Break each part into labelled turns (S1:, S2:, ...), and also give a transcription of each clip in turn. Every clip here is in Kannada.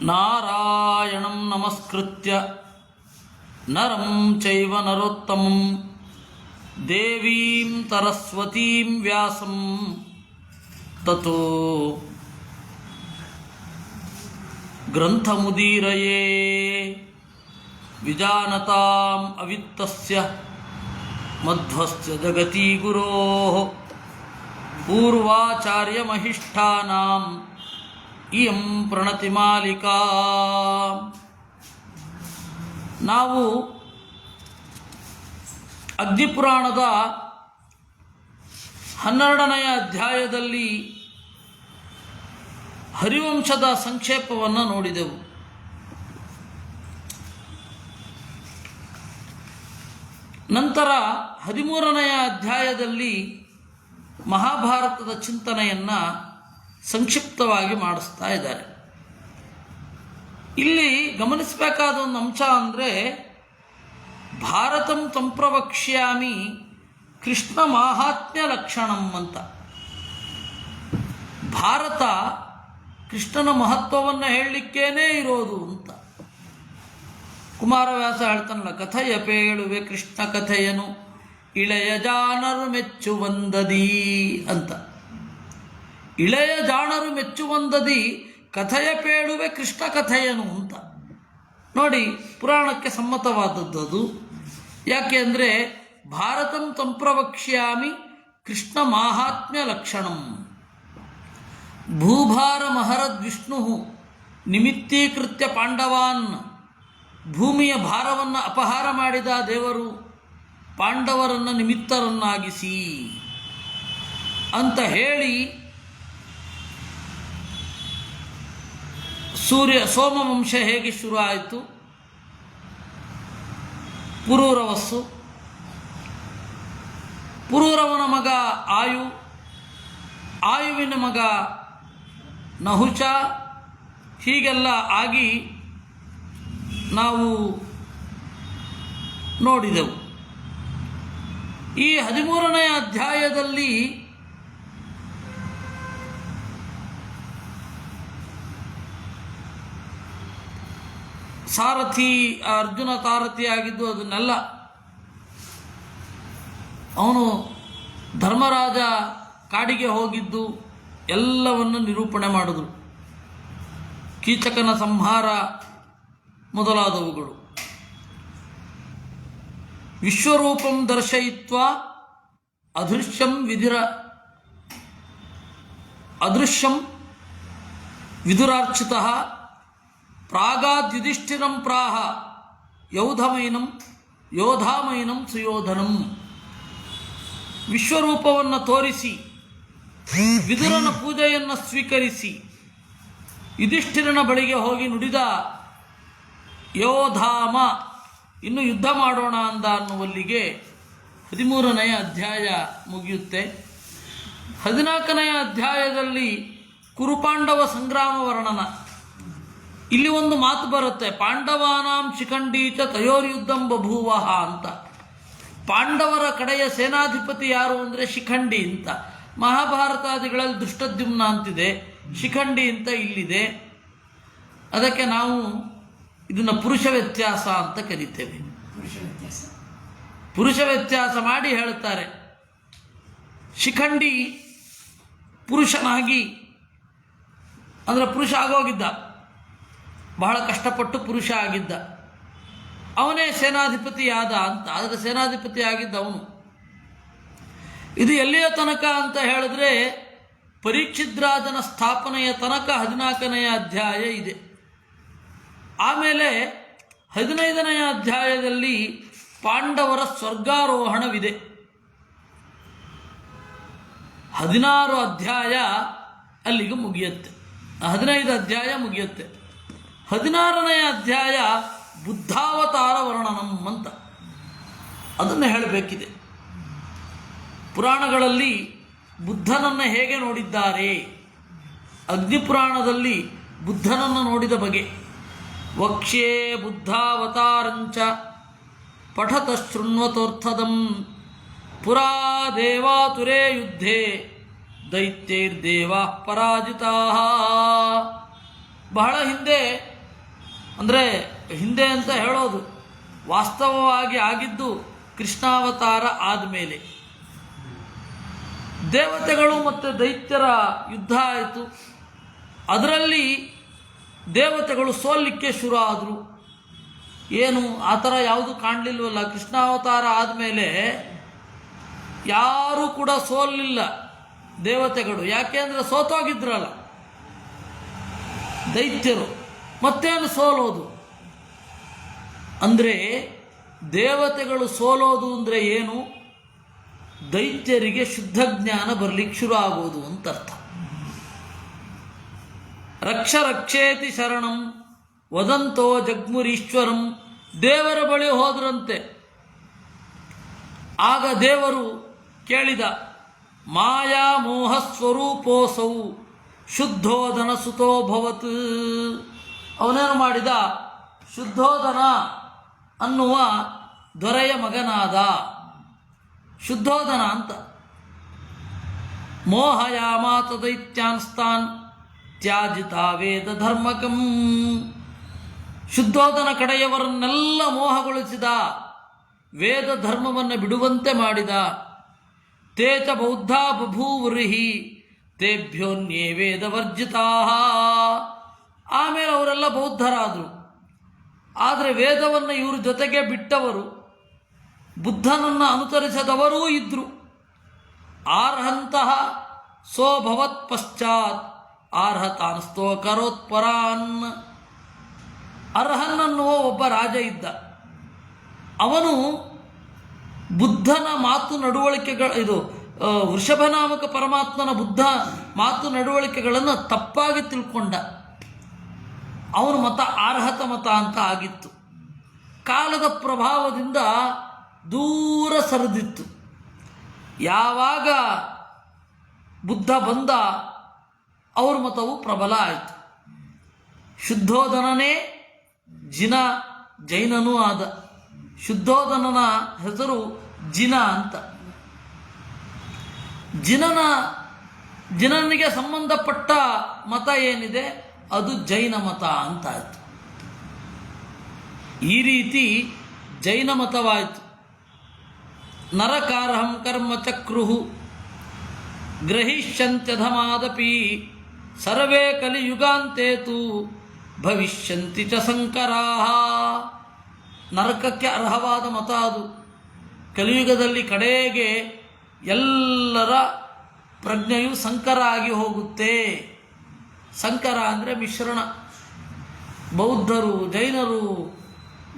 S1: ನಾರಾಯಣಂ ನಮಸ್ಕೃತ್ಯ ನರಂ ಚೈವ ನರೋತ್ತಮಂ ದೇವೀಂ ಸರಸ್ವತೀಂ ವ್ಯಾಸಂ ತತೋ ಗ್ರಂಥಮುದೀರಯೇ ವಿಜಾನತಾಂ ಅವಿತ್ತಸ್ಯ ಮಧ್ವಸ್ಯ ಜಗತಿ ಗುರೋಃ ಪೂರ್ವಾಚಾರ್ಯಮಹಿಷ್ಠಾನಾಂ ಇಯಂ ಪ್ರಣತಿಮಾಲಿಕಾ. ನಾವು ಅಗ್ನಿಪುರಾಣದ 12ನೆಯ ಅಧ್ಯಾಯದಲ್ಲಿ ಹರಿವಂಶದ ಸಂಕ್ಷೇಪವನ್ನು ನೋಡಿದೆವು. ನಂತರ 13ನೆಯ ಅಧ್ಯಾಯದಲ್ಲಿ ಮಹಾಭಾರತದ ಚಿಂತನೆಯನ್ನು ಸಂಕ್ಷಿಪ್ತವಾಗಿ ಮಾಡಿಸ್ತಾ ಇದ್ದಾರೆ. ಇಲ್ಲಿ ಗಮನಿಸಬೇಕಾದ ಒಂದು ಅಂಶ ಅಂದರೆ, ಭಾರತಂ ಸಂಪ್ರವಕ್ಷ್ಯಾಮಿ ಕೃಷ್ಣ ಮಾಹಾತ್ಮ್ಯ ಲಕ್ಷಣಂ ಅಂತ. ಭಾರತ ಕೃಷ್ಣನ ಮಹತ್ವವನ್ನು ಹೇಳಲಿಕ್ಕೇನೇ ಇರೋದು ಅಂತ ಕುಮಾರವ್ಯಾಸ ಹೇಳ್ತಾನಲ್ಲ, ಕಥೆಯ ಪೇಳುವೆ ಕೃಷ್ಣ ಕಥೆಯನು ಇಳೆಯ ಜಾಣರು ಮೆಚ್ಚುವಂದದಿ ಅಂತ. ಇಳೆಯ ಜಾಣರು ಮೆಚ್ಚುವಂದದಿ ಕಥೆಯ ಪೇಳುವೆ ಕೃಷ್ಣ ಕಥೆಯನು ಅಂತ. ನೋಡಿ, ಪುರಾಣಕ್ಕೆ ಸಮ್ಮತವಾದದ್ದು. ಯಾಕೆ ಅಂದರೆ, ಭಾರತಂ ಸಂಪ್ರವಕ್ಷ್ಯಾಮಿ ಕೃಷ್ಣ ಮಾಹಾತ್ಮ್ಯ ಲಕ್ಷಣಂ. ಭೂಭಾರ ಮಹರದ್ ವಿಷ್ಣು ನಿಮಿತ್ತೀಕೃತ್ಯ ಪಾಂಡವಾನ್. ಭೂಮಿಯ ಭಾರವನ್ನು ಅಪಹಾರ ಮಾಡಿದ ದೇವರು ಪಾಂಡವರನ್ನು ನಿಮಿತ್ತರನ್ನಾಗಿಸಿ ಅಂತ ಹೇಳಿ, ಸೋಮವಂಶ ಹೇಗೆ ಶುರು ಆಯಿತು? ಪುರೂರವಸ್ಸು, ಪುರೂರವನ ಮಗ ಆಯು, ಆಯುವಿನ ಮಗ ನಹುಷ, ಹೀಗೆಲ್ಲ ಆಗಿ ನಾವು ನೋಡಿದೆವು. ಈ 13ನೆಯ ಅಧ್ಯಾಯದಲ್ಲಿ ಸಾರಥಿ, ಅರ್ಜುನ ಸಾರಥಿ ಆಗಿದ್ದು ಅದನ್ನೆಲ್ಲ ಅವನು ಧರ್ಮರಾಜ ಕಾಡಿಗೆ ಹೋಗಿದ್ದು ಎಲ್ಲವನ್ನು ನಿರೂಪಣೆ ಮಾಡಿದ್ರು. ಕೀಚಕನ ಸಂಹಾರ ಮೊದಲಾದವುಗಳು. ವಿಶ್ವರೂಪಂ ದರ್ಶಯಿತ್ವಾ ಅದೃಶ್ಯಂ ವಿದುರಾರ್ಚಿತಃ ಪ್ರಾಗಾದ್ ಯುಧಿಷ್ಠಿರಂ ಪ್ರಾಹ ಯೋಧಾಮೈನಂ ಸುಯೋಧನಂ. ವಿಶ್ವರೂಪವನ್ನು ತೋರಿಸಿ ವಿದುರನ ಪೂಜೆಯನ್ನು ಸ್ವೀಕರಿಸಿ ಯುಧಿಷ್ಠಿರನ ಬಳಿಗೆ ಹೋಗಿ ನುಡಿದ ಯೋಧಾಮ, ಇನ್ನು ಯುದ್ಧ ಮಾಡೋಣ ಅಂದ ಅನ್ನುವಲ್ಲಿಗೆ 13ನೆಯ ಅಧ್ಯಾಯ ಮುಗಿಯುತ್ತೆ. 14ನೆಯ ಅಧ್ಯಾಯದಲ್ಲಿ ಕುರುಪಾಂಡವ ಸಂಗ್ರಾಮ ವರ್ಣನ. ಇಲ್ಲಿ ಒಂದು ಮಾತು ಬರುತ್ತೆ, ಪಾಂಡವಾನಾಂ ಶಿಖಂಡೀಚ ತಯೋರ್ಯುದ್ಧಂ ಬಭೂವಃ ಅಂತ. ಪಾಂಡವರ ಕಡೆಯ ಸೇನಾಧಿಪತಿ ಯಾರು ಅಂದರೆ ಶಿಖಂಡಿ ಅಂತ. ಮಹಾಭಾರತಾದಿಗಳಲ್ಲಿ ದುಷ್ಟದ್ಯುಮ್ನ ಅಂತಿದೆ, ಶಿಖಂಡಿ ಅಂತ ಇಲ್ಲಿದೆ. ಅದಕ್ಕೆ ನಾವು ಇದನ್ನು ಪುರುಷ ವ್ಯತ್ಯಾಸ ಅಂತ ಕರೀತೇವೆ. ಪುರುಷ ವ್ಯತ್ಯಾಸ ಮಾಡಿ ಹೇಳುತ್ತಾರೆ. ಶಿಖಂಡಿ ಪುರುಷನಾಗಿ, ಅಂದರೆ ಪುರುಷ ಆಗೋಗಿದ್ದ, ಬಹಳ ಕಷ್ಟಪಟ್ಟು ಪುರುಷ ಆಗಿದ್ದ, ಅವನೇ ಸೇನಾಧಿಪತಿಯಾದ ಅಂತ. ಆದರೆ ಸೇನಾಧಿಪತಿ ಆಗಿದ್ದ ಅವನು. ಇದು ಎಲ್ಲಿಯ ತನಕ ಅಂತ ಹೇಳಿದ್ರೆ, ಪರೀಕ್ಷಿದ್ರಾಜನ ಸ್ಥಾಪನೆಯ ತನಕ 14ನೆಯ ಅಧ್ಯಾಯ ಇದೆ. ಆಮೇಲೆ 15ನೆಯ ಅಧ್ಯಾಯದಲ್ಲಿ ಪಾಂಡವರ ಸ್ವರ್ಗಾರೋಹಣವಿದೆ. 16 ಅಧ್ಯಾಯ ಅಲ್ಲಿಗೆ ಮುಗಿಯುತ್ತೆ, 15 ಅಧ್ಯಾಯ ಮುಗಿಯುತ್ತೆ. 16ನೆಯ ಅಧ್ಯಾಯ ಬುದ್ಧಾವತಾರ ವರ್ಣನಂ ಅಂತ. ಅದನ್ನು ಹೇಳಬೇಕಿದೆ. ಪುರಾಣಗಳಲ್ಲಿ ಬುದ್ಧನನ್ನು ಹೇಗೆ ನೋಡಿದ್ದಾರೆ, ಅಗ್ನಿಪುರಾಣದಲ್ಲಿ ಬುದ್ಧನನ್ನು ನೋಡಿದ ಬಗೆ. ವಕ್ಷ್ಯೇ ಬುದ್ಧಾವತಾರಂಚ ಪಠತ ಶೃಣ್ವತೋರ್ಥದಂ ಪುರಾ ದೇವಾತುರೇ ಯುದ್ಧೇ ದೈತ್ಯೈರ್ದೇವಾ ಪರಾಜಿತಾ. ಬಹಳ ಹಿಂದೆ ಅಂದರೆ ಹಿಂದೆ ಅಂತ ಹೇಳೋದು, ವಾಸ್ತವವಾಗಿ ಆಗಿದ್ದು ಕೃಷ್ಣಾವತಾರ ಆದಮೇಲೆ. ದೇವತೆಗಳು ಮತ್ತು ದೈತ್ಯರ ಯುದ್ಧ ಆಯಿತು. ಅದರಲ್ಲಿ ದೇವತೆಗಳು ಸೋಲಿಕ್ಕೆ ಶುರು ಆದರು. ಏನು ಆ ಥರ ಯಾವುದು ಕಾಣಲಿಲ್ವಲ್ಲ. ಕೃಷ್ಣಾವತಾರ ಆದಮೇಲೆ ಯಾರೂ ಕೂಡ ಸೋಲಿಲ್ಲ ದೇವತೆಗಳು. ಯಾಕೆ ಅಂದರೆ ಸೋತೋಗಿದ್ರಲ್ಲ ದೈತ್ಯರು, ಮತ್ತೇನು ಸೋಲೋದು? ಅಂದರೆ ದೇವತೆಗಳು ಸೋಲೋದು ಅಂದರೆ ಏನು? ದೈತ್ಯರಿಗೆ ಶುದ್ಧ ಜ್ಞಾನ ಬರಲಿಕ್ಕೆ ಶುರು ಆಗೋದು ಅಂತ ಅರ್ಥ. ರಕ್ಷ ರಕ್ಷೇತಿ ಶರಣಂ ವದಂತೋ ಜಗ್ಮುರೀಶ್ವರಂ. ದೇವರ ಬಳಿ ಹೋದ್ರಂತೆ. ಆಗ ದೇವರು ಕೇಳಿದ, ಮಾಯಾ ಮೋಹ ಸ್ವರೂಪೋಸೌ ಶುದ್ಧೋಧನ ಸುತೋಭವತ್. ಅವನೇನು ಮಾಡಿದ? ಶುದ್ಧೋಧನ ಅನ್ನುವ ದೊರೆಯ ಮಗನಾದ. ಶುದ್ಧೋಧನ ಅಂತ. ಮೋಹಯಾಮಾತ ದೈತ್ಯಾನ್ಸ್ತಾನ್ ತ್ಯಾಜಿತ ವೇದ ಧರ್ಮಕಂ. ಶುದ್ಧೋಧನ ಕಡೆಯವರನ್ನೆಲ್ಲ ಮೋಹಗೊಳಿಸಿದ, ವೇದ ಧರ್ಮವನ್ನು ಬಿಡುವಂತೆ ಮಾಡಿದ. ತೇಚ ಬೌದ್ಧ ಬಭೂವೃಹಿ ತೇಭ್ಯೋನ್ಯೇ ವೇದ ವರ್ಜಿತಾ. ಆಮೇಲೆ ಅವರೆಲ್ಲ ಬೌದ್ಧರಾದರು. ಆದರೆ ವೇದವನ್ನು ಇವ್ರ ಜೊತೆಗೆ ಬಿಟ್ಟವರು, ಬುದ್ಧನನ್ನು ಅನುಸರಿಸದವರೂ ಇದ್ದರು. ಆರ್ಹಂತಹ ಸೋಭವತ್ ಪಶ್ಚಾತ್ ಆರ್ಹತಾನ್ಸ್ತೋ ಕರೋತ್ಪರಾನ್. ಅರ್ಹನ್ನನ್ನುವ ಒಬ್ಬ ರಾಜ ಇದ್ದ. ಅವನು ಬುದ್ಧನ ಮಾತು ನಡವಳಿಕೆಗಳು, ವೃಷಭನಾಮಕ ಪರಮಾತ್ಮನ ಬುದ್ಧ ಮಾತು ನಡವಳಿಕೆಗಳನ್ನು ತಪ್ಪಾಗಿ ತಿಳ್ಕೊಂಡ. ಅವನ ಮತ ಆರ್ಹತ ಮತ ಅಂತ ಆಗಿತ್ತು. ಕಾಲದ ಪ್ರಭಾವದಿಂದ ದೂರ ಸರಿದಿತ್ತು. ಯಾವಾಗ ಬುದ್ಧ ಬಂದ, ಅವ್ರ ಮತವು ಪ್ರಬಲ ಆಯಿತು. ಶುದ್ಧೋಧನನೇ ಜೈನನೂ ಆದ. ಶುದ್ಧೋಧನನ ಹೆಸರು ಜಿನ ಅಂತ. ಜಿನನಿಗೆ ಸಂಬಂಧಪಟ್ಟ ಮತ ಏನಿದೆ ಅದು ಜೈನ ಮತ ಅಂತಾಯಿತು. ಈ ರೀತಿ ಜೈನ ಮತವಾಯಿತು. ನರಕಾರ್ಹಂ ಕರ್ಮ ಚಕ್ರುಹು ಗ್ರಹಿಷ್ಯಂತ್ಯಧಮಾದಪಿ ಸರ್ವೇ ಕಲಿಯುಗಾಂತೇತು ಭವಿಷ್ಯಂತಿ ಚ ಸಂಕರಾಹ. ನರಕಕ್ಕೆ ಅರ್ಹವಾದ ಮತ ಅದು. ಕಲಿಯುಗದಲ್ಲಿ ಕಡೆಗೆ ಎಲ್ಲರ ಪ್ರಜ್ಞೆಯು ಸಂಕರ ಆಗಿ ಹೋಗುತ್ತೆ. ಸಂಕರ ಅಂದರೆ ಮಿಶ್ರಣ. ಬೌದ್ಧರು, ಜೈನರು,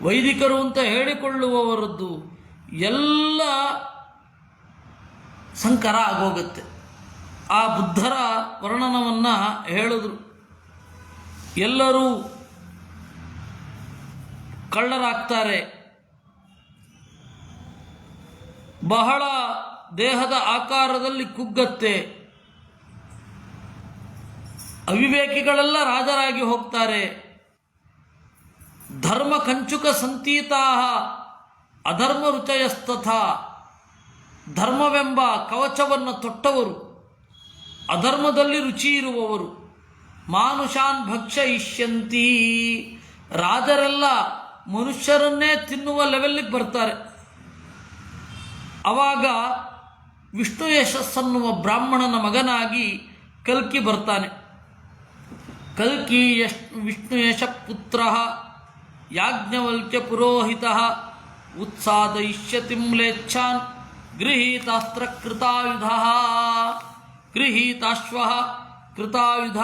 S1: ವೈದಿಕರು ಅಂತ ಹೇಳಿಕೊಳ್ಳುವವರದ್ದು ಎಲ್ಲ ಸಂಕರ ಆಗೋಗುತ್ತೆ. ಆ ಬುದ್ಧರ ವರ್ಣನವನ್ನು ಹೇಳಿದ್ರು. ಎಲ್ಲರೂ ಕಳ್ಳರಾಗ್ತಾರೆ, ಬಹಳ ದೇಹದ ಆಕಾರದಲ್ಲಿ ಕುಗ್ಗತ್ತೆ, ಅವಿವೇಕಿಗಳೆಲ್ಲ ರಾಜರಾಗಿ ಹೋಗ್ತಾರೆ, ಧರ್ಮ ಕಂಚುಕ ಸಂತೀತಾ ಅಧರ್ಮ ರುಚಯಸ್ತಥಾ. ಧರ್ಮವೆಂಬ ಕವಚವನ್ನು ತೊಟ್ಟವರು, ಅಧರ್ಮದಲ್ಲಿ ರುಚಿ ಇರುವವರು. ಮಾನುಷಾನ್ ಭಕ್ಷಯಿಷ್ಯಂತಿ. ರಾಜರೆಲ್ಲ ಮನುಷ್ಯರನ್ನೇ ತಿನ್ನುವ ಲೆವೆಲ್ಲಿಗೆ ಬರ್ತಾರೆ. ಆವಾಗ ವಿಷ್ಣು ಯಶಸ್ಸನ್ನುವ ಬ್ರಾಹ್ಮಣನ ಮಗನಾಗಿ ಕಲ್ಕಿ ಬರ್ತಾನೆ. ಕಲ್ಕಿ ವಿಷ್ಣು ಯಶ ಪುತ್ರ ಯಾಜ್ಞವಲ್ಕ್ಯ ಪುರೋಹಿತ ಉತ್ಸಾದಯಿಷ್ಯತಿ ಮ್ಲೇಚ್ಛಾನ್ ಗೃಹೀತಾಸ್ತ್ರ ಕೃತಾಯುಧ ಗೃಹೀತಾಶ್ವ ಕೃತಾಯುಧ.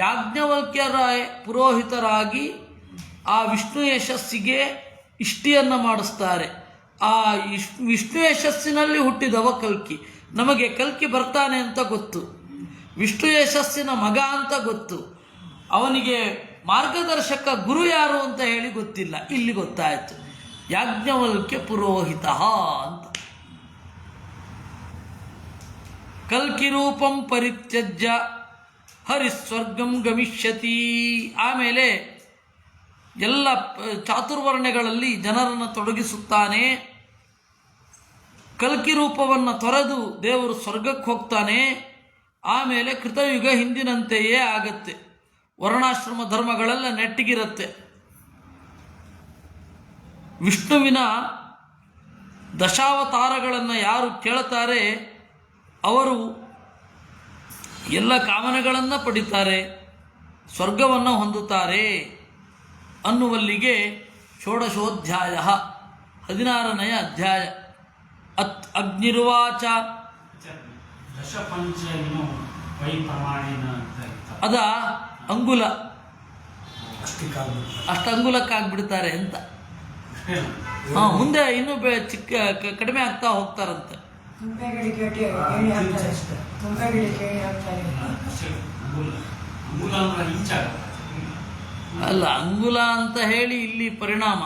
S1: ಯಾಜ್ಞವಲ್ಕ್ಯರ ಪುರೋಹಿತರಾಗಿ ಆ ವಿಷ್ಣು ಯಶಸ್ಸಿಗೆ ಇಷ್ಟಿಯನ್ನು ಮಾಡಿಸ್ತಾರೆ. ಆ ವಿಷ್ಣು ಯಶಸ್ಸಿನಲ್ಲಿ ಹುಟ್ಟಿದವ ಕಲ್ಕಿ. ನಮಗೆ ಕಲ್ಕಿ ಬರ್ತಾನೆ ಅಂತ ಗೊತ್ತು, ವಿಷ್ಣು ಯಶಸ್ಸಿನ ಮಗ ಅಂತ ಗೊತ್ತು. ಅವನಿಗೆ ಮಾರ್ಗದರ್ಶಕ ಗುರು ಯಾರು ಅಂತ ಹೇಳಿ ಗೊತ್ತಿಲ್ಲ. ಇಲ್ಲಿ ಗೊತ್ತಾಯಿತು, ಯಾಜ್ಞವಲ್ಕ್ಯ ಪುರೋಹಿತ ಅಂತ. ಕಲ್ಕಿ ರೂಪಂ ಪರಿತ್ಯಜ್ಯ ಹರಿಸ್ವರ್ಗಂ ಗಮಿಷ್ಯತಿ. ಆಮೇಲೆ ಎಲ್ಲ ಚಾತುರ್ವರ್ಣಗಳಲ್ಲಿ ಜನರನ್ನು ತೊಡಗಿಸುತ್ತಾನೆ. ಕಲ್ಕಿ ರೂಪವನ್ನು ತೊರೆದು ದೇವರು ಸ್ವರ್ಗಕ್ಕೆ ಹೋಗ್ತಾನೆ. ಆಮೇಲೆ ಕೃತಯುಗ ಹಿಂದಿನಂತೆಯೇ ಆಗತ್ತೆ. ವರ್ಣಾಶ್ರಮ ಧರ್ಮಗಳೆಲ್ಲ ನೆಟ್ಟಿಗಿರುತ್ತೆ. ವಿಷ್ಣುವಿನ ದಶಾವತಾರಗಳನ್ನು ಯಾರು ಕೇಳುತ್ತಾರೆ ಅವರು ಎಲ್ಲ ಕಾಮನೆಗಳನ್ನು ಪಡಿತಾರೆ, ಸ್ವರ್ಗವನ್ನು ಹೊಂದುತ್ತಾರೆ ಅನ್ನುವಲ್ಲಿಗೆ ಷೋಡಶೋಧ್ಯಾಯ 16ನೆಯ ಅಧ್ಯಾಯ. ಅಗ್ನಿರುವಾಚ ಅದ ಅಂಗುಲ ಅಷ್ಟು ಅಂಗುಲಕ್ಕಾಗ್ಬಿಡ್ತಾರೆ ಅಂತ. ಮುಂದೆ ಇನ್ನೂ ಚಿಕ್ಕ ಕಡಿಮೆ ಆಗ್ತಾ ಹೋಗ್ತಾರಂತೆ. ಅಲ್ಲ, ಅಂಗುಲ ಅಂತ ಹೇಳಿ ಇಲ್ಲಿ ಪರಿಣಾಮ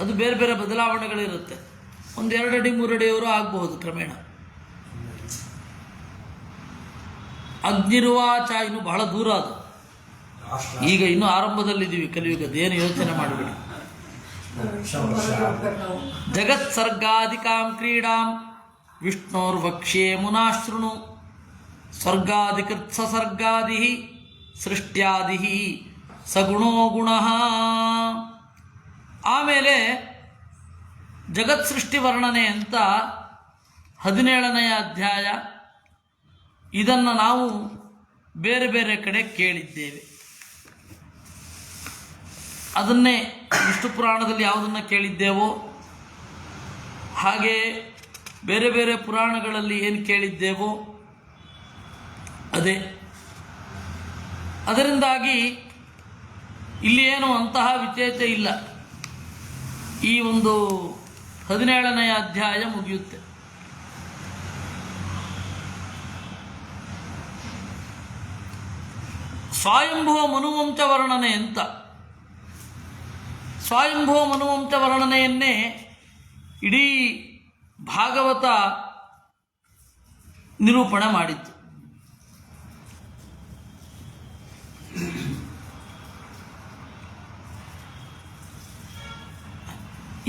S1: ಅದು ಬೇರೆ ಬೇರೆ ಬದಲಾವಣೆಗಳಿರುತ್ತೆ. 1-2 ಅಡಿ 3 ಅಡಿಯವರು ಆಗಬಹುದು ಕ್ರಮೇಣ. ಅಗ್ನಿರುವಾಚ ಇನ್ನು ಬಹಳ ದೂರ ಅದು. ಈಗ ಇನ್ನೂ ಆರಂಭದಲ್ಲಿದ್ದೀವಿ ಕಲಿಯುಗದ, ಏನು ಯೋಚನೆ ಮಾಡಿಬಿಡಿ. ಜಗತ್ಸರ್ಗಾಧಿಕಾಂ ಕ್ರೀಡಾಂ ವಿಷ್ಣೋರ್ವಕ್ಷ್ಯೇ ಮುನಾಶೃಣು ಸ್ವರ್ಗಾಧಿಕೃತ್ ಸಸರ್ಗಾದಿ ಸೃಷ್ಟ್ಯಾದಿ ಸಗುಣೋ ಗುಣಃ. ಆಮೇಲೆ ಜಗತ್ ಸೃಷ್ಟಿ ವರ್ಣನೆ ಅಂತ 17ನೆಯ ಅಧ್ಯಾಯ. ಇದನ್ನು ನಾವು ಬೇರೆ ಬೇರೆ ಕಡೆ ಕೇಳಿದ್ದೇವೆ. ಅದನ್ನೇ ವಿಷ್ಣು ಪುರಾಣದಲ್ಲಿ ಯಾವುದನ್ನು ಕೇಳಿದ್ದೇವೋ ಹಾಗೆ ಬೇರೆ ಬೇರೆ ಪುರಾಣಗಳಲ್ಲಿ ಏನು ಕೇಳಿದ್ದೇವೋ ಅದೇ. ಅದರಿಂದಾಗಿ ಇಲ್ಲಿ ಏನು ಅಂತಹ ವಿಶೇಷ ಇಲ್ಲ. ಈ ಒಂದು 17ನೆಯ ಅಧ್ಯಾಯ ಮುಗಿಯುತ್ತೆ. ಸ್ವಯಂಭುವ ಮನುವಂಶ ವರ್ಣನೆ ಅಂತ. ಸ್ವಯಂಭುವ ಮನುವಂಶ ವರ್ಣನೆಯನ್ನೇ ಇಡೀ ಭಾಗವತ ನಿರೂಪಣೆ ಮಾಡಿತ್ತು.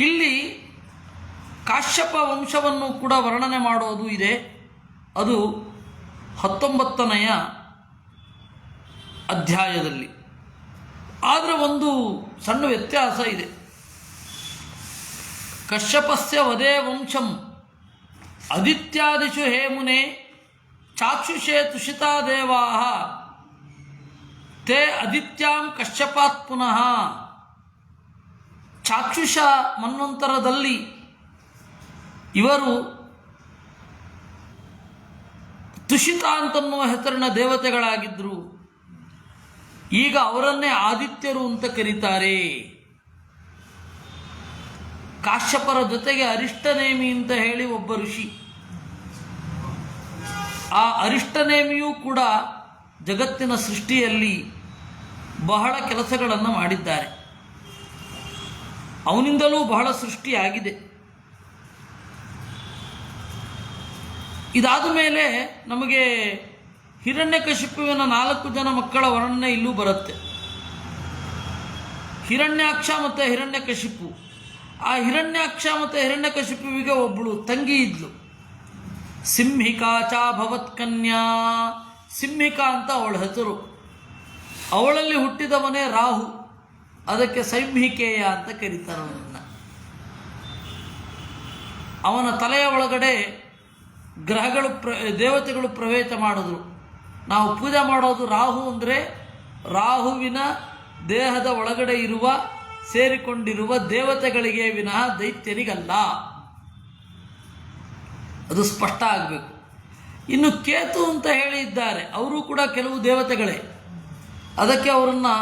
S1: ಇಲ್ಲಿ ಕಾಶ್ಯಪ ವಂಶವನ್ನು ಕೂಡ ವರ್ಣನೆ ಮಾಡೋದು ಇದೆ. ಅದು 19ನೆಯ ಅಧ್ಯಾಯದಲ್ಲಿ. ಆದರೆ ಒಂದು ಸಣ್ಣ ವ್ಯತ್ಯಾಸ ಇದೆ. ಕಶ್ಯಪಸ್ಯ ವದೇ ವಂಶಂ ಅದಿತ್ಯಾದಿಷು ಹೇಮುನೆ ಚಾಕ್ಷುಷೇ ತುಷಿತಾ ದೇವಾಃ ತೇ ಅದಿತ್ಯಾಂ ಕಶ್ಯಪಾತ್ ಪುನಃ. ಚಾಕ್ಷುಷ ಮನ್ವಂತರದಲ್ಲಿ ಇವರು ತುಷಿತ ಅಂತನ್ನುವ ಹೆಸರಿನ ದೇವತೆಗಳಾಗಿದ್ದರು. ಈಗ ಅವರನ್ನೇ ಆದಿತ್ಯರು ಅಂತ ಕರೀತಾರೆ. ಕಾಶ್ಯಪರ ಜೊತೆಗೆ ಅರಿಷ್ಟನೇಮಿ ಅಂತ ಹೇಳಿ ಒಬ್ಬ ಋಷಿ. ಆ ಅರಿಷ್ಟನೇಮಿಯೂ ಕೂಡ ಜಗತ್ತಿನ ಸೃಷ್ಟಿಯಲ್ಲಿ ಬಹಳ ಕೆಲಸಗಳನ್ನು ಮಾಡಿದ್ದಾರೆ. ಅವನಿಂದಲೂ ಬಹಳ ಸೃಷ್ಟಿಯಾಗಿದೆ. ಇದಾದ ಮೇಲೆ ನಮಗೆ ಹಿರಣ್ಯಕಶಿಪುವಿನ 4 ಜನ ಮಕ್ಕಳ ವರ್ಣನೆ ಇಲ್ಲೂ ಬರುತ್ತೆ. ಹಿರಣ್ಯಾಕ್ಷ ಮತ್ತು ಹಿರಣ್ಯಕಶಿಪು. ಆ ಹಿರಣ್ಯಾಕ್ಷ ಮತ್ತು ಹಿರಣ್ಯಕಶಿಪುವಿಗೆ ಒಬ್ಬಳು ತಂಗಿ ಇದ್ಲು, ಸಿಂಹಿಕಾ ಚ ಭವತ್ಕನ್ಯಾ. ಸಿಂಹಿಕಾ ಅಂತ ಅವಳ ಹೆಸರು. ಅವಳಲ್ಲಿ ಹುಟ್ಟಿದವನೇ ರಾಹು. ಅದಕ್ಕೆ ಸೈಂಹಿಕೇಯ ಅಂತ ಕರೀತಾರೆ ಅವನನ್ನು. ಅವನ ತಲೆಯ ಒಳಗಡೆ ಗ್ರಹಗಳು ದೇವತೆಗಳು ಪ್ರವೇಶ ಮಾಡಿದ್ರು. ನಾವು ಪೂಜೆ ಮಾಡೋದು ರಾಹು ಅಂದರೆ ರಾಹುವಿನ ದೇಹದ ಒಳಗಡೆ ಇರುವ ಸೇರಿಕೊಂಡಿರುವ ದೇವತೆಗಳಿಗೆ ವಿನಃ ದೈತ್ಯರಿಗಲ್ಲ. ಅದು ಸ್ಪಷ್ಟ ಆಗಬೇಕು. ಇನ್ನು ಕೇತು ಅಂತ ಹೇಳಿದ್ದಾರೆ, ಅವರು ಕೂಡ ಕೆಲವು ದೇವತೆಗಳೇ. ಅದಕ್ಕೆ ಅವರನ್ನು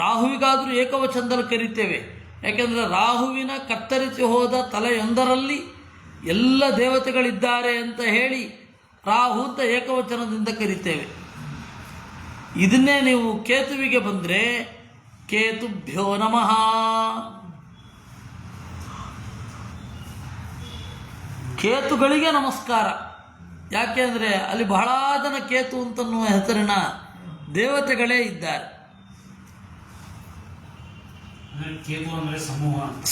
S1: ರಾಹುವಿಗಾದರೂ ಏಕವಚನದಲ್ಲಿ ಕರಿತೇವೆ. ಯಾಕೆಂದರೆ ರಾಹುವಿನ ಕತ್ತರಿಸಿ ಹೋದ ತಲೆಯೊಂದರಲ್ಲಿ ಎಲ್ಲ ದೇವತೆಗಳಿದ್ದಾರೆ ಅಂತ ಹೇಳಿ ರಾಹು ಅಂತ ಏಕವಚನದಿಂದ ಕರಿತೇವೆ. ಇದನ್ನೇ ನೀವು ಕೇತುವಿಗೆ ಬಂದರೆ ಕೇತುಭ್ಯೋ ನಮಃ. ಕೇತುಗಳಿಗೆ ನಮಸ್ಕಾರ. ಯಾಕೆಂದರೆ ಅಲ್ಲಿ ಬಹಳ ಜನ ಕೇತು ಅಂತನ್ನುವ ಹೆಸರಿನ ದೇವತೆಗಳೇ ಇದ್ದಾರೆ.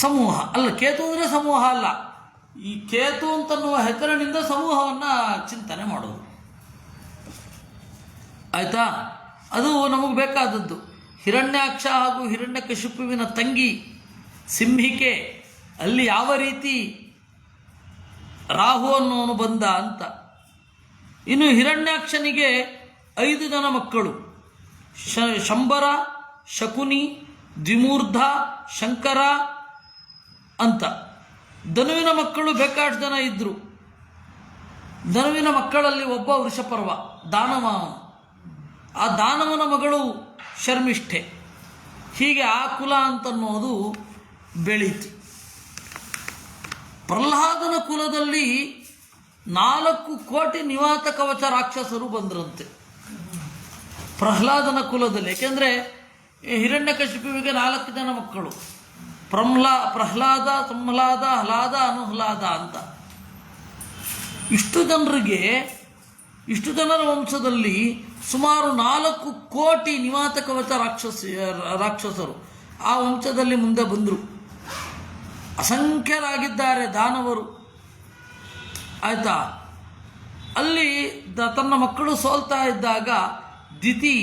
S1: ಸಮೂಹ ಅಲ್ಲ, ಕೇತು ಅಂದರೆ ಸಮೂಹ ಅಲ್ಲ. ಈ ಕೇತು ಅಂತನ್ನುವ ಹೆಸರಿನಿಂದ ಸಮೂಹವನ್ನು ಚಿಂತನೆ ಮಾಡೋದು. ಆಯಿತಾ? ಅದು ನಮಗೆ ಬೇಕಾದದ್ದು. ಹಿರಣ್ಯಾಕ್ಷ ಹಾಗೂ ಹಿರಣ್ಯಕಶಿಪುವಿನ ತಂಗಿ ಸಿಂಹಿಕೆ, ಅಲ್ಲಿ ಯಾವ ರೀತಿ ರಾಹು ಅನ್ನೋನು ಬಂದ ಅಂತ. ಇನ್ನು ಹಿರಣ್ಯಾಕ್ಷನಿಗೆ 5 ಜನ ಮಕ್ಕಳು, ಶಂಬರ, ಶಕುನಿ, ದ್ವಿಮೂರ್ಧ, ಶಂಕರ ಅಂತ. ಧನುವಿನ ಮಕ್ಕಳು ಬೇಕಾಷ್ಟು ಜನ ಇದ್ದರು. ಧನುವಿನ ಮಕ್ಕಳಲ್ಲಿ ಒಬ್ಬ ವೃಷಪರ್ವ, ದಾನವ. ಆ ದಾನವನ ಮಗಳು ಶರ್ಮಿಷ್ಠೆ. ಹೀಗೆ ಆ ಕುಲ ಅಂತನ್ನೋದು ಬೆಳೀತು. ಪ್ರಹ್ಲಾದನ ಕುಲದಲ್ಲಿ 4 ಕೋಟಿ ನಿವಾತ ಕವಚ ರಾಕ್ಷಸರು ಬಂದರಂತೆ. ಪ್ರಹ್ಲಾದನ ಕುಲದಲ್ಲಿ, ಏಕೆಂದರೆ ಹಿರಣ್ಯಕಶಿಪುವಿಗೆ 4 ಜನ ಮಕ್ಕಳು, ಪ್ರಹ್ಲಾದ, ಸಂಹ್ಲಾದ, ಹ್ಲಾದ, ಅನುಹ್ಲಾದ ಅಂತ. ಇಷ್ಟು ಜನರ ವಂಶದಲ್ಲಿ ಸುಮಾರು 4 ಕೋಟಿ ನಿವಾತ ಕವಚ ರಾಕ್ಷಸರು ಆ ವಂಶದಲ್ಲಿ ಮುಂದೆ ಬಂದರು. ಅಸಂಖ್ಯರಾಗಿದ್ದಾರೆ ದಾನವರು. ಆಯಿತಾ? ಅಲ್ಲಿ ತನ್ನ ಮಕ್ಕಳು ಸೋಲ್ತಾ ಇದ್ದಾಗ ದಿತಿ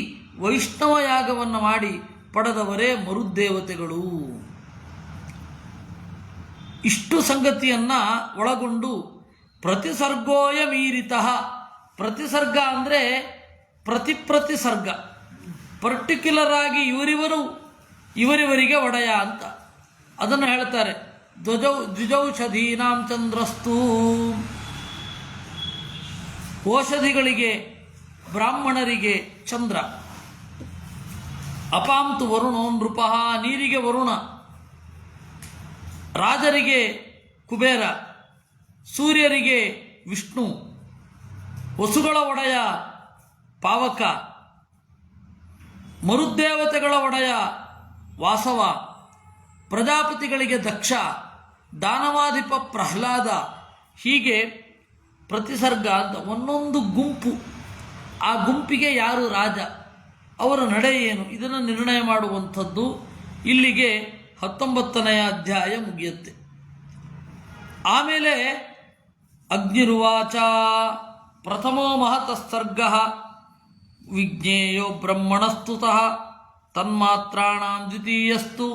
S1: ವೈಷ್ಣವ ಯಾಗವನ್ನು ಮಾಡಿ ಪಡೆದವರೇ ಮರುದೇವತೆಗಳು. ಇಷ್ಟು ಸಂಗತಿಯನ್ನು ಒಳಗೊಂಡು ಪ್ರತಿಸರ್ಗೋಯ ಮೀರಿತಃ. ಪ್ರತಿಸರ್ಗ ಅಂದರೆ ಪ್ರತಿಸರ್ಗ, ಪರ್ಟಿಕ್ಯುಲರ್ ಆಗಿ ಇವರಿವರಿಗೆ ಒಡೆಯ ಅಂತ ಅದನ್ನು ಹೇಳ್ತಾರೆ. ದ್ವಿಜೌಷಧೀನಾಂ ಚಂದ್ರಸ್ತು, ಔಷಧಿಗಳಿಗೆ ಬ್ರಾಹ್ಮಣರಿಗೆ ಚಂದ್ರ. ಅಪಾಂತು ವರುಣೋ ನೃಪಃ, ನೀರಿಗೆ ವರುಣ. ರಾಜರಿಗೆ ಕುಬೇರ, ಸೂರ್ಯರಿಗೆ ವಿಷ್ಣು, ವಸುಗಳ ಒಡೆಯ ಪಾವಕ, ಮರುದೇವತೆಗಳ ಒಡೆಯ ವಾಸವ, ಪ್ರಜಾಪತಿಗಳಿಗೆ ದಕ್ಷ, ದಾನವಾಧಿಪ ಪ್ರಹ್ಲಾದ. ಹೀಗೆ ಪ್ರತಿಸರ್ಗ ಅಂತ ಒಂದೊಂದು ಗುಂಪು. ಆ ಗುಂಪಿಗೆ ಯಾರು ರಾಜ, ಅವರ ನಡೆ ಏನು, ಇದನ್ನು ನಿರ್ಣಯ ಮಾಡುವಂಥದ್ದು. ಇಲ್ಲಿಗೆ 19ನೇ ಅಧ್ಯಾಯ ಮುಗಿಯುತ್ತೆ. ಆಮೇಲೆ ಅಗ್ನಿರುವಾಚ ಪ್ರಥಮೋ ಮಹತಃಸರ್ಗಃ ವಿಜ್ಞೇಯೋ ಬ್ರಹ್ಮಣಸ್ತುತಃ ತನ್ಮಾತ್ರಾಣಾಂ ದ್ವಿತೀಯಸ್ತು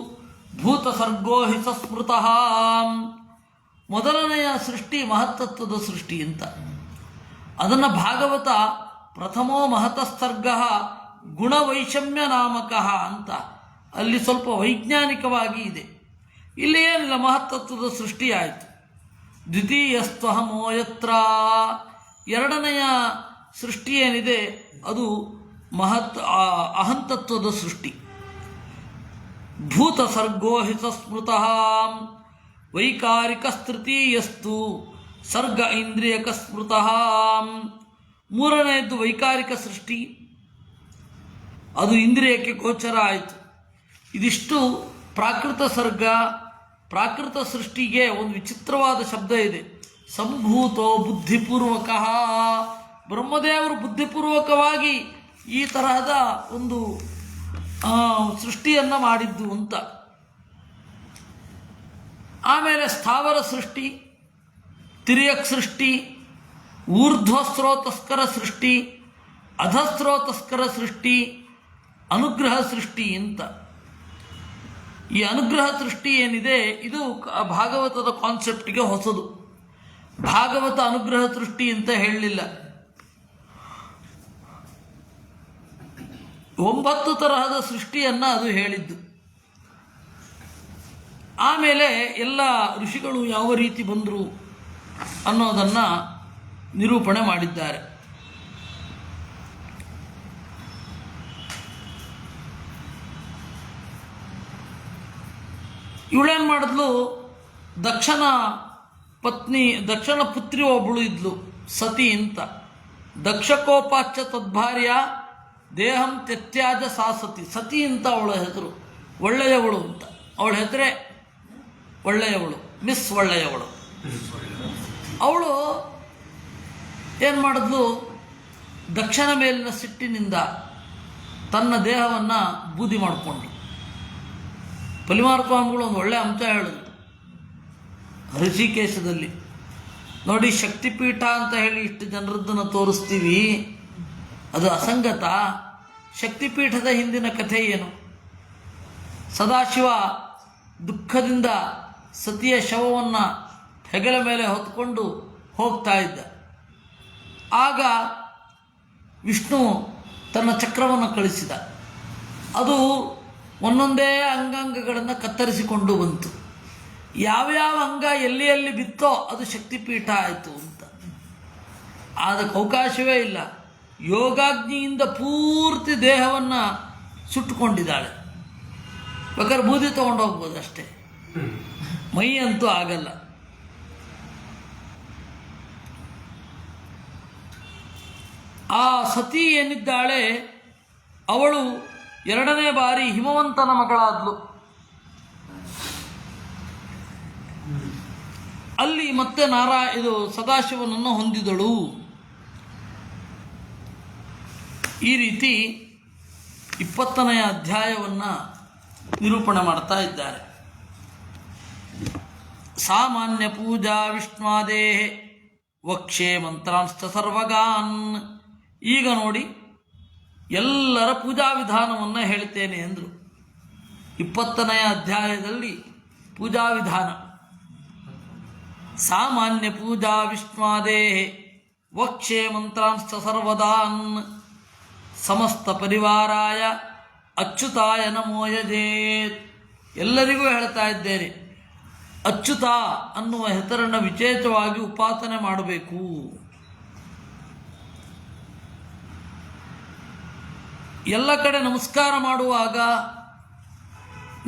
S1: ಭೂತಸರ್ಗೋ ಹಿ ಸಸ್ಮೃತಃ. ಮೊದಲನೆಯ ಸೃಷ್ಟಿ ಮಹತ್ತತ್ವದ ಸೃಷ್ಟಿ ಅಂತ. ಅದನ್ನು ಭಾಗವತ ಪ್ರಥಮೋ ಮಹತಃಸರ್ಗಃ ಗುಣವೈಷಮ್ಯ ನಾಮಕಃ ಅಂತ ಅಲ್ಲಿ ಸ್ವಲ್ಪ ವೈಜ್ಞಾನಿಕವಾಗಿ ಇದೆ. ಇಲ್ಲಿ ಏನಿಲ್ಲ, ಮಹತ್ತತ್ವದ ಸೃಷ್ಟಿ ಆಯಿತು. ದ್ವಿತೀಯಸ್ತ್ವಹಮೋ ಯತ್ರ, ಎರಡನೆಯ ಸೃಷ್ಟಿ ಏನಿದೆ ಅದು ಅಹಂತತ್ವದ ಸೃಷ್ಟಿ. ಭೂತಸರ್ಗೋ ಹಿ ಸಸ್ಮೃತಃ ವೈಕಾರಿಕಸ್ತೃತೀಯಸ್ತು ಸರ್ಗ ಇಂದ್ರಿಯಕ ಸ್ಮೃತಃ. ಮೂರನೆಯದ್ದು ವೈಕಾರಿಕ ಸೃಷ್ಟಿ, ಅದು ಇಂದ್ರಿಯಕ್ಕೆ ಗೋಚರ ಆಯಿತು. ಇದಿಷ್ಟು ಪ್ರಾಕೃತ ಸರ್ಗ. ಪ್ರಾಕೃತ ಸೃಷ್ಟಿಗೆ ಒಂದು ವಿಚಿತ್ರವಾದ ಶಬ್ದ ಇದೆ, ಸಂಭೂತೋ ಬುದ್ಧಿಪೂರ್ವಕ. ಬ್ರಹ್ಮದೇವರು ಬುದ್ಧಿಪೂರ್ವಕವಾಗಿ ಈ ತರಹದ ಒಂದು ಸೃಷ್ಟಿಯನ್ನು ಮಾಡಿದ್ದು ಅಂತ. ಆಮೇಲೆ ಸ್ಥಾವರ ಸೃಷ್ಟಿ, ತಿರ್ಯಕ್ ಸೃಷ್ಟಿ, ಊರ್ಧ್ವಸ್ರೋತಸ್ಕರ ಸೃಷ್ಟಿ, ಅಧಸ್ರೋತಸ್ಕರ ಸೃಷ್ಟಿ, ಅನುಗ್ರಹ ಸೃಷ್ಟಿ ಅಂತ. ಈ ಅನುಗ್ರಹ ಸೃಷ್ಟಿ ಏನಿದೆ ಇದು ಭಾಗವತದ ಕಾನ್ಸೆಪ್ಟ್ಗೆ ಹೊಸದು. ಭಾಗವತ ಅನುಗ್ರಹ ಸೃಷ್ಟಿ ಅಂತ ಹೇಳಲಿಲ್ಲ. 9 ತರಹದ ಸೃಷ್ಟಿಯನ್ನು ಅದು ಹೇಳಿದ್ದು. ಆಮೇಲೆ ಎಲ್ಲ ಋಷಿಗಳು ಯಾವ ರೀತಿ ಬಂದರು ಅನ್ನೋದನ್ನು ನಿರೂಪಣೆ ಮಾಡಿದ್ದಾರೆ. ಇವಳೇನು ಮಾಡಿದ್ಲು, ದಕ್ಷನ ಪುತ್ರಿ ಒಬ್ಬಳು ಇದ್ಲು, ಸತಿ ಅಂತ. ದಕ್ಷಕೋಪಾಚ್ಚ ತದ್ಭಾರ್ಯ ದೇಹಂ ತ್ಯತ್ಯಾಜ ಸಾ ಸತಿ. ಸತಿ ಅಂತ ಅವಳ ಹೆಸರು, ಒಳ್ಳೆಯವಳು ಅಂತ. ಅವಳ ಹೆಸರೇ ಒಳ್ಳೆಯವಳು, ಮಿಸ್ ಒಳ್ಳೆಯವಳು. ಅವಳು ಏನು ಮಾಡಿದ್ಲು, ದಕ್ಷನ ಮೇಲಿನ ಸಿಟ್ಟಿನಿಂದ ತನ್ನ ದೇಹವನ್ನು ಬೂದಿ ಮಾಡಿಕೊಂಡ್ಳು. ಪಲಿಮಾರ್ಸ್ವಾಮಿಗಳು ಒಂದು ಒಳ್ಳೆಯ ಅಂಶ ಹೇಳಿದ್ರು ಋಷಿಕೇಶದಲ್ಲಿ. ನೋಡಿ, ಶಕ್ತಿಪೀಠ ಅಂತ ಹೇಳಿ ಇಷ್ಟು ಜನರದ್ದನ್ನು ತೋರಿಸ್ತೀವಿ, ಅದು ಅಸಂಗತ. ಶಕ್ತಿಪೀಠದ ಹಿಂದಿನ ಕಥೆ ಏನು? ಸದಾಶಿವ ದುಃಖದಿಂದ ಸತಿಯ ಶವವನ್ನು ಹೆಗಲ ಮೇಲೆ ಹೊತ್ಕೊಂಡು ಹೋಗ್ತಾ ಇದ್ದ. ಆಗ ವಿಷ್ಣು ತನ್ನ ಚಕ್ರವನ್ನು ಕಳಿಸಿದ. ಅದು ಒಂದೊಂದೇ ಅಂಗಾಂಗಗಳನ್ನು ಕತ್ತರಿಸಿಕೊಂಡು ಬಂತು. ಯಾವ್ಯಾವ ಅಂಗ ಎಲ್ಲಿ ಎಲ್ಲಿ ಬಿತ್ತೋ ಅದು ಶಕ್ತಿಪೀಠ ಆಯಿತು ಅಂತ. ಅದಕ್ಕೆ ಅವಕಾಶವೇ ಇಲ್ಲ. ಯೋಗಾಗ್ನಿಯಿಂದ ಪೂರ್ತಿ ದೇಹವನ್ನು ಸುಟ್ಟುಕೊಂಡಿದ್ದಾಳೆ. ಬೇಕಾದ್ರೆ ಬೂದಿ ತೊಗೊಂಡು ಹೋಗ್ಬೋದು ಅಷ್ಟೇ, ಮೈ ಅಂತೂ ಆಗಲ್ಲ. ಆ ಸತಿ ಏನಿದ್ದಾಳೆ ಅವಳು ಎರಡನೇ ಬಾರಿ ಹಿಮವಂತನ ಮಗಳಾದ್ಲು. ಅಲ್ಲಿ ಮತ್ತೆ ಇದು ಸದಾಶಿವನನ್ನು ಹೊಂದಿದಳು. ಈ ರೀತಿ 20ನೇ ಅಧ್ಯಾಯವನ್ನು ನಿರೂಪಣೆ ಮಾಡ್ತಾ ಇದ್ದಾರೆ. ಸಾಮಾನ್ಯ ಪೂಜಾ ವಿಷ್ಣುದೇಹ ವಕ್ಷೇ ಮಂತ್ರಾಂಶ್ಚ ಸರ್ವಗಾನ್. ಈಗ ನೋಡಿ, ಎಲ್ಲರ ಪೂಜಾ ವಿಧಾನವನ್ನು ಹೇಳ್ತೇನೆ ಅಂದರು. 20ನೇ ಅಧ್ಯಾಯದಲ್ಲಿ ಪೂಜಾ ವಿಧಾನ. ಸಾಮಾನ್ಯ ಪೂಜಾ ವಿಷ್ಣುದೇಹ ವಕ್ಷೇ ಮಂತ್ರಾಂಶ್ಚ ಸರ್ವದಾನ್. ಸಮಸ್ತ ಪರಿವಾರಾಯ ಅಚ್ಯುತಾಯ ನಮೋ ಯಜೇತ್. ಎಲ್ಲರಿಗೂ ಹೇಳ್ತಾ ಇದ್ದೇನೆ, ಅಚ್ಯುತ ಅನ್ನುವ ಹೆಸರನ್ನು ವಿಶೇಷವಾಗಿ ಉಪಾಸನೆ ಮಾಡಬೇಕು. ಎಲ್ಲ ಕಡೆ ನಮಸ್ಕಾರ ಮಾಡುವಾಗ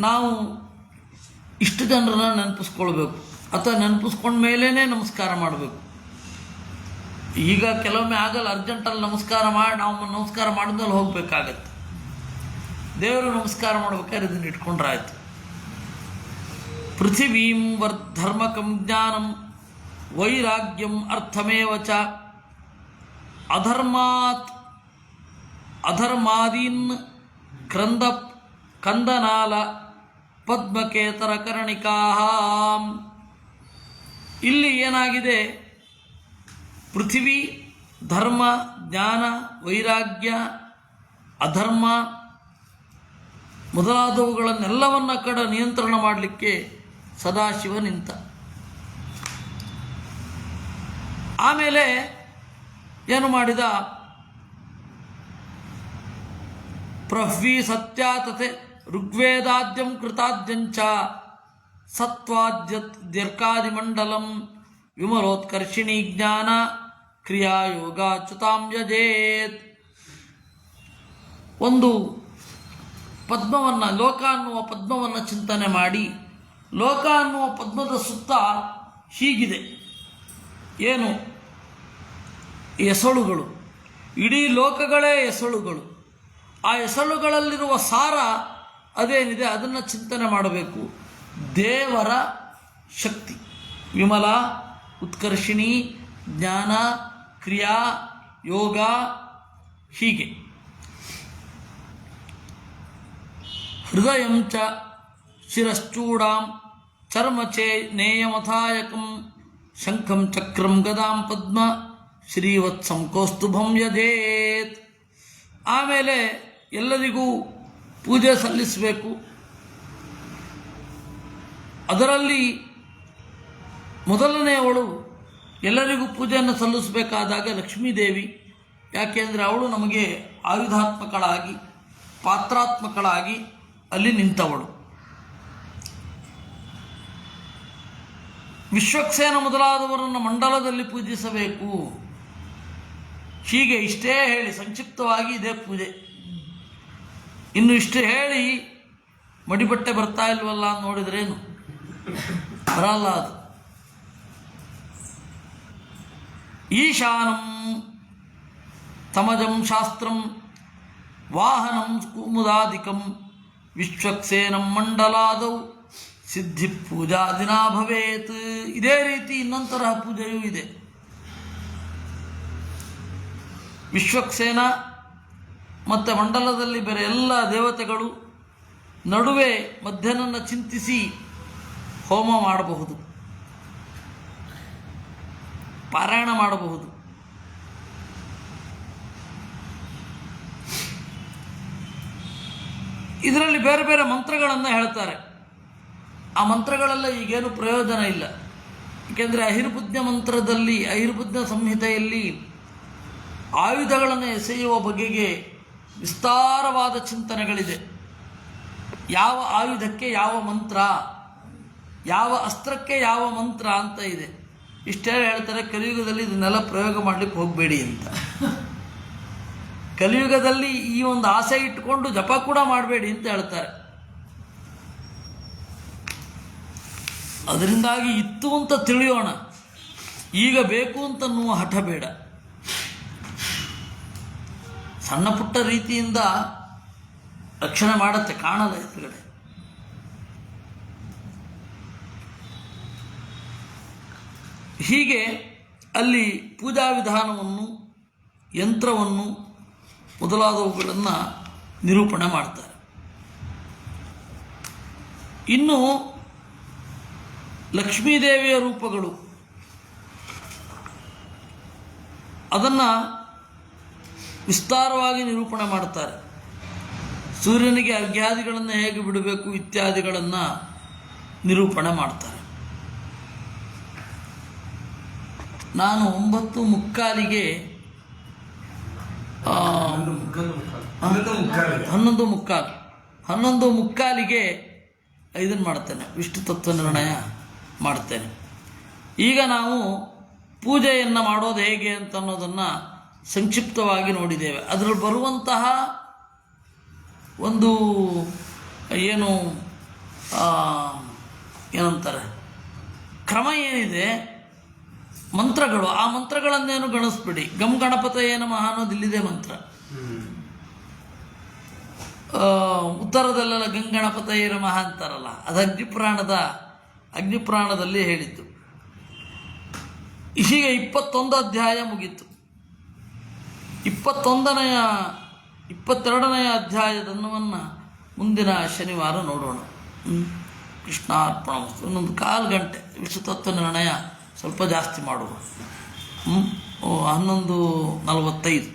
S1: ನಾವು ಇಷ್ಟು ಜನರನ್ನು ನೆನಪಿಸ್ಕೊಳ್ಬೇಕು, ಅಥವಾ ನೆನಪಿಸ್ಕೊಂಡ ಮೇಲೇ ನಮಸ್ಕಾರ ಮಾಡಬೇಕು. ಈಗ ಕೆಲವೊಮ್ಮೆ ಆಗಲ್ಲ, ಅರ್ಜೆಂಟಲ್ಲಿ ನಮಸ್ಕಾರ ಮಾಡಿ ನಾವು ನಮಸ್ಕಾರ ಮಾಡಿದ್ಮೇಲೆ ಹೋಗಬೇಕಾಗತ್ತೆ. ದೇವರು ನಮಸ್ಕಾರ ಮಾಡ್ಬೇಕಾದ್ರೆ ಇದನ್ನು ಇಟ್ಕೊಂಡ್ರಾಯ್ತು. ಪೃಥಿವೀಂ ವರ್ಧರ್ಮಕಂ ಜ್ಞಾನಂ ವೈರಾಗ್ಯಂ ಅರ್ಥಮೇವ ಚ ಅಧರ್ಮಾದೀನ್ ಕಂದನಾಲ ಪದ್ಮಕೇತರ ಕರ್ಣಿಕಾಹ. ಇಲ್ಲಿ ಏನಾಗಿದೆ? ಪೃಥಿವಿ, ಧರ್ಮ, ಜ್ಞಾನ, ವೈರಾಗ್ಯ, ಅಧರ್ಮ ಮೊದಲಾದವುಗಳನ್ನೆಲ್ಲವನ್ನ ನಿಯಂತ್ರಣ ಮಾಡಲಿಕ್ಕೆ ಸದಾಶಿವ ನಿಂತ. ಆಮೇಲೆ ಏನು ಮಾಡಿದ? ಪ್ರಹ್ವಿ ಸತ್ಯಾತತೆ ಋಗ್ವೇದಾದ್ಯಂ ಕೃತಾದ್ಯಂಚ ಸತ್ವಾದ್ಯರ್ಕಾದಿಮಂಡಲಂ ವಿಮಲೋತ್ಕರ್ಷಿಣಿ ಜ್ಞಾನ ಕ್ರಿಯಾಯೋಗಾಚ್ಯುತಾಂ ಯಜೇತ್. ಒಂದು ಪದ್ಮವನ್ನು, ಲೋಕ ಅನ್ನುವ ಪದ್ಮವನ್ನು ಚಿಂತನೆ ಮಾಡಿ, ಲೋಕ ಅನ್ನುವ ಪದ್ಮದ ಸುತ್ತ ಹೀಗಿದೆ ಏನು? ಎಸಳುಗಳು. ಇಡೀ ಲೋಕಗಳೇ ಎಸಳುಗಳು. ಆ ಎಸಳುಗಳಲ್ಲಿರುವ ಸಾರ ಅದೇನಿದೆ ಅದನ್ನು ಚಿಂತನೆ ಮಾಡಬೇಕು. ದೇವರ ಶಕ್ತಿ, ವಿಮಲ, ಉತ್ಕರ್ಷಿಣಿ, ಜ್ಞಾನ, ಕ್ರಿಯಾ, ಯೋಗ, ಹೀಗೆ. ಹೃದಯಂ ಚ ಶಿರಶ್ಚೂಡಾಂ ಚರ್ಮಚೇ ನೇಯಮಥಾಯಕಂ ಶಂಖಂ ಚಕ್ರಂ ಗದಾಂ ಪದ್ಮ ಶ್ರೀವತ್ಸಂ ಕೌಸ್ತುಭಂ ಯಜೇತ್. ಆಮೇಲೆ ಎಲ್ಲರಿಗೂ ಪೂಜೆ ಸಲ್ಲಿಸಬೇಕು. ಅದರಲ್ಲಿ ಮೊದಲನೆಯವಳು ಎಲ್ಲರಿಗೂ ಪೂಜೆಯನ್ನು ಸಲ್ಲಿಸಬೇಕಾದಾಗ ಲಕ್ಷ್ಮೀದೇವಿ. ಯಾಕೆಂದರೆ ಅವಳು ನಮಗೆ ಆಯುಧಾತ್ಮಕಳಾಗಿ, ಪಾತ್ರಾತ್ಮಕಳಾಗಿ ಅಲ್ಲಿ ನಿಂತವಳು. ವಿಶ್ವಕ್ಸೇನ ಮೊದಲಾದವರನ್ನು ಮಂಡಲದಲ್ಲಿ ಪೂಜಿಸಬೇಕು. ಹೀಗೆ ಇಷ್ಟೇ ಹೇಳಿ ಸಂಕ್ಷಿಪ್ತವಾಗಿ ಇದೇ ಪೂಜೆ. ಇನ್ನು ಇಷ್ಟು ಹೇಳಿ ಮಡಿಬಟ್ಟೆ ಬರ್ತಾ ಇಲ್ವಲ್ಲ ಅಂತ ನೋಡಿದ್ರೇನು ಬರಲ್ಲ ಅದು. ಈಶಾನಂ ತಮಜಂ ಶಾಸ್ತ್ರಂ ವಾಹನಂ ಕುಮುದಾದಿಕಂ ವಿಶ್ವಕ್ಸೇನಂ ಮಂಡಲಾದೌ ಸಿದ್ಧಿ ಪೂಜಾ ದಿನ ಭವೇತ್. ಇದೇ ರೀತಿ ಇನ್ನೊಂದು ಪೂಜೆಯೂ ಇದೆ. ವಿಶ್ವಕ್ಸೇನ ಮತ್ತು ಮಂಡಲದಲ್ಲಿ ಬೇರೆ ಎಲ್ಲ ದೇವತೆಗಳು ನಡುವೆ ಮಧ್ಯನನ್ನು ಚಿಂತಿಸಿ ಹೋಮ ಮಾಡಬಹುದು, ಪಾರಾಯಣ ಮಾಡಬಹುದು. ಇದರಲ್ಲಿ ಬೇರೆ ಬೇರೆ ಮಂತ್ರಗಳನ್ನು ಹೇಳ್ತಾರೆ. ಆ ಮಂತ್ರಗಳೆಲ್ಲ ಈಗೇನು ಪ್ರಯೋಜನ ಇಲ್ಲ. ಏಕೆಂದರೆ ಅಹಿರ್ಬುದ್ಧ ಮಂತ್ರದಲ್ಲಿ, ಅಹಿರ್ಬುದ್ಧ ಸಂಹಿತೆಯಲ್ಲಿ ಆಯುಧಗಳನ್ನು ಎಸೆಯುವ ಬಗೆಗೆ ವಿಸ್ತಾರವಾದ ಚಿಂತನೆಗಳಿದೆ. ಯಾವ ಆಯುಧಕ್ಕೆ ಯಾವ ಮಂತ್ರ, ಯಾವ ಅಸ್ತ್ರಕ್ಕೆ ಯಾವ ಮಂತ್ರ ಅಂತ ಇದೆ. ಇಷ್ಟೇ ಹೇಳ್ತಾರೆ, ಕಲಿಯುಗದಲ್ಲಿ ಇದನ್ನೆಲ್ಲ ಪ್ರಯೋಗ ಮಾಡಲಿಕ್ಕೆ ಹೋಗಬೇಡಿ ಅಂತ. ಕಲಿಯುಗದಲ್ಲಿ ಈ ಒಂದು ಆಸೆ ಇಟ್ಟುಕೊಂಡು ಜಪ ಕೂಡ ಮಾಡಬೇಡಿ ಅಂತ ಹೇಳ್ತಾರೆ. ಅದರಿಂದಾಗಿ ಇತ್ತು ಅಂತ ತಿಳಿಯೋಣ, ಈಗ ಬೇಕು ಅಂತ ಅನ್ನುವ ಹಠ ಬೇಡ. ಸಣ್ಣ ಪುಟ್ಟ ರೀತಿಯಿಂದ ರಕ್ಷಣೆ ಮಾಡುತ್ತೆ, ಕಾಣಲ್ಲ ಎದುರುಗಡೆ. ಹೀಗೆ ಅಲ್ಲಿ ಪೂಜಾ ವಿಧಾನವನ್ನು, ಯಂತ್ರವನ್ನು ಮೊದಲಾದವುಗಳನ್ನು ನಿರೂಪಣೆ ಮಾಡ್ತಾರೆ. ಇನ್ನು ಲಕ್ಷ್ಮೀದೇವಿಯ ರೂಪಗಳು, ಅದನ್ನು ವಿಸ್ತಾರವಾಗಿ ನಿರೂಪಣೆ ಮಾಡ್ತಾರೆ. ಸೂರ್ಯನಿಗೆ ಅರ್ಘ್ಯಾದಿಗಳನ್ನು ಹೇಗೆ ಬಿಡಬೇಕು ಇತ್ಯಾದಿಗಳನ್ನು ನಿರೂಪಣೆ ಮಾಡ್ತಾರೆ. ನಾನು 9:45 11:15 ಇದನ್ನು ಮಾಡ್ತೇನೆ, ವಿಷ್ಣು ತತ್ವ ನಿರ್ಣಯ ಮಾಡ್ತೇನೆ. ಈಗ ನಾವು ಪೂಜೆಯನ್ನು ಮಾಡೋದು ಹೇಗೆ ಅಂತ ಅನ್ನೋದನ್ನು ಸಂಕ್ಷಿಪ್ತವಾಗಿ ನೋಡಿದ್ದೇವೆ. ಅದರಲ್ಲಿ ಬರುವಂತಹ ಒಂದು ಏನಂತಾರೆ ಕ್ರಮ ಏನಿದೆ, ಮಂತ್ರಗಳು, ಆ ಮಂತ್ರಗಳನ್ನೇನು ಗಣಿಸ್ಬಿಡಿ. ಗಮ್ ಗಣಪತಯೇ ನಮಃ ಅನ್ನೋದು ಇಲ್ಲಿದೆ ಮಂತ್ರ. ಉತ್ತರದಲ್ಲೆಲ್ಲ ಗಂಗಣಪತಯೇ ನಮಃ ಅಂತಾರಲ್ಲ, ಅದು ಅಗ್ನಿಪುರಾಣದಲ್ಲಿ ಹೇಳಿದ್ದು. ಹೀಗೆ 21 ಅಧ್ಯಾಯ ಮುಗೀತು. 22ನೇ ಅಧ್ಯಾಯದನ್ನವನ್ನು ಮುಂದಿನ ಶನಿವಾರ ನೋಡೋಣ. ಕೃಷ್ಣಾರ್ಪಣ. ಇನ್ನೊಂದು 1/4 ಗಂಟೆ ವಿಷ್ಣು ತತ್ವ ನಿರ್ಣಯ ಸ್ವಲ್ಪ ಜಾಸ್ತಿ ಮಾಡುವ. 11:45.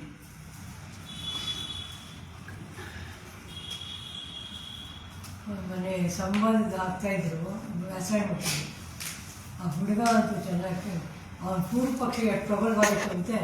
S2: ಮನೆ ಸಂಬಂಧ ಆಗ್ತಾಯಿದ್ರು ಅಸೈನ್ಮೆಂಟ್. ಆ ಹುಡುಗ ಅಂತೂ ಚೆನ್ನಾಗಿ ಅವ್ನು ಪೂರ್ವ ಪಕ್ಷಿಗೆ ಪ್ರಬಲವಾಗಿತ್ತು ಅಂತೆ.